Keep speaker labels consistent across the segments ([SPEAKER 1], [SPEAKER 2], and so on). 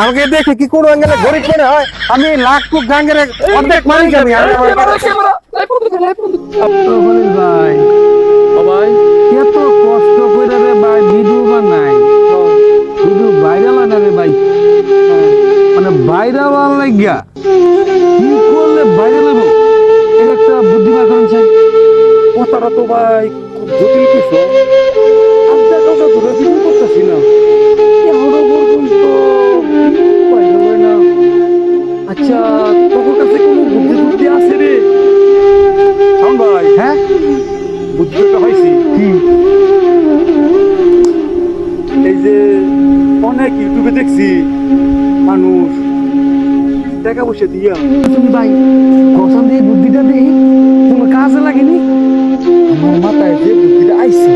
[SPEAKER 1] আমাকে দেখে কি কোনো অ্যাঙ্গেলে গরিব মনে হয়? আমি লাখ কোট গাঙ্গের অর্ধেক মালিক আমি।
[SPEAKER 2] খলিল ভাই
[SPEAKER 3] ভাই
[SPEAKER 2] এত কষ্ট করে রে ভাই ভিডিও বানাই, ভিডিও ভাইরাল হয় না রে ভাই, মানে ভাইরাল হওয়ার লাগিয়া কি করলে ভাইরাল হবো এটা একটা বুদ্ধি বার করেন চাই।
[SPEAKER 3] কথাটা তো ভাই খুব জটিল কিছু। আধা ঘন্টা ধরে ভিডিও করতেছি না, এখনো পর্যন্ত ভাইরাল হয় না। আচ্ছা, তোর কাছে কোনো বুদ্ধি টুদ্ধি আছে রে? শাওন ভাই,
[SPEAKER 2] হ্যাঁ
[SPEAKER 3] বুদ্ধি একটা পাইছি।
[SPEAKER 2] কি?
[SPEAKER 3] এই যে অনেক ইউটিউবে দেখছি মানুষ টাকা পয়সা দিয়া
[SPEAKER 2] তুমি ভাই কসম দিয়ে বুদ্ধিটা দেই তোমার কাজে লাগেনি।
[SPEAKER 3] আমার মাথায় যে বুদ্ধিটা আইছে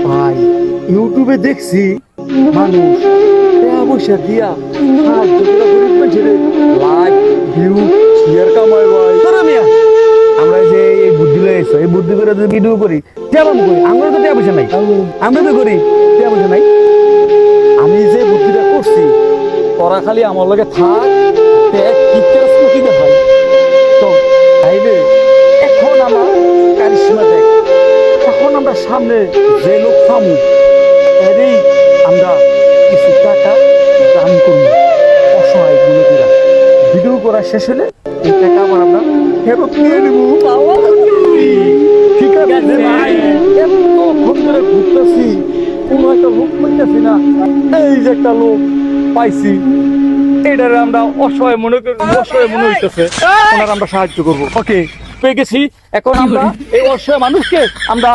[SPEAKER 3] ভাই, ইউটিউবে দেখছি মানুষ টাকা পয়সা দিয়া সাহায্য করে গরিব মানুষের লাইক ভিউ শেয়ার কামায় ভাই।
[SPEAKER 2] তোরা মিয়া আমরা যে এই বুদ্ধি লয়েছো এই বুদ্ধি করে যদি ভিডিও করি কেমন করি? আমরা তো টাকা পয়সা নাই, আমরা তো করি টাকা পয়সা নাই।
[SPEAKER 3] আমি যে বুদ্ধিটা করছি তোরা খালি আমার লগে থাক, দেখ কি তেজমতি দেখাই তো ভাইরে। এখন আমার কারিশমা দেখ, এখন আমরা সামনে যে লোক পামু এরই আমরা কিছু টাকা দান করবো অসহায় গুলোকেরা। ভিডিও করা শেষ হলে এই টাকা আবার আমরা ফেরত নিয়ে নেবো। ঠিক আছে ভাই, এতক্ষণ ধরে ঘুরতেছি কোনো একটা লোক পাইতেছি না। এই যে একটা লোক পাইছি, এটারে আমরা অসহায় মনে করি, অসহায় মনে হইতেছে, ওনার আমরা সাহায্য করব। ওকে, পেয়ে গেছি। এখন আমরা এই অসহায় মানুষকে আমরা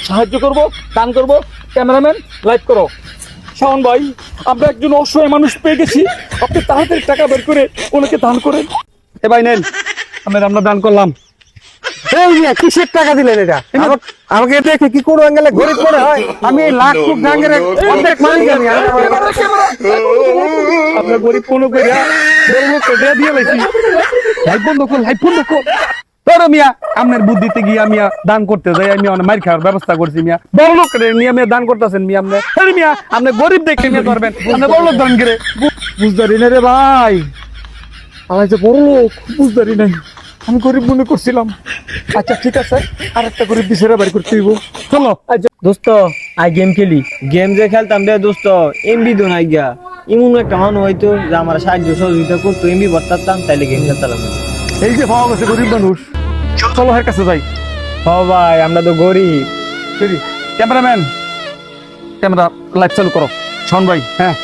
[SPEAKER 3] সাহায্য করব, দান করব। ক্যামেরাম্যান লাইভ করো। শাওন ভাই, আমরা একজন অসহায় মানুষ পেয়ে গেছি, আপনি তাড়াতাড়ি টাকা বের করে ওনাকে দান করেন। এ ভাই নেন, আমরা দান করলাম।
[SPEAKER 1] এই মিয়া কিসের টাকা দিলেন এটা? আমাকে দেখে কি কোনো অ্যাঙ্গেলে গরিব মনে হয়? আমি লাখ কোট গাঙ্গের অর্ধেক মালিক আমি।
[SPEAKER 3] আপনার গরিব কোনো করে দিয়ে লাইছি।
[SPEAKER 2] লাইভ বন্ধ কর, লাইভ বন্ধ কর। তোরা মিয়া আপনার বুদ্ধিতে গিয়ে আমি দান করতে যাই, আমি অনেক মার খাওয়ার ব্যবস্থা করছি মিয়া। বড় লোক নিয়ে আমি দান করতেছেন মিয়া। আপনি আরে মিয়া আপনি গরিব দেখে মিয়া ধরবেন, আপনি বড় লোক ধরেন করে
[SPEAKER 3] বুঝদারি না রে ভাই, আমার যে বড় লোক বুঝদারি নাই, আমি গরিব মনে করছিলাম। আচ্ছা ঠিক আছে, আর একটা গরিব বিচারে বাড়ি করতে হইব।
[SPEAKER 2] চলো।
[SPEAKER 4] দোস্ত আই গেম খেলি, গেম যে খেলতাম রে দোস্ত এমবি দো নাই গিয়া এমন একটা মানুষ হয়তো যে আমার সাহায্য সহযোগিতা করতো, এমবি ভরতাম তাইলে গেম খেলতাম।
[SPEAKER 3] এই যে পাওয়া গেছে গরিব মানুষ, চলো এর কাছে যাই।
[SPEAKER 4] হ ভাই আমরা তো গরিব।
[SPEAKER 3] ক্যামেরাম্যান, ক্যামেরা লাইভ চালু করো। শাওন ভাই,
[SPEAKER 2] হ্যাঁ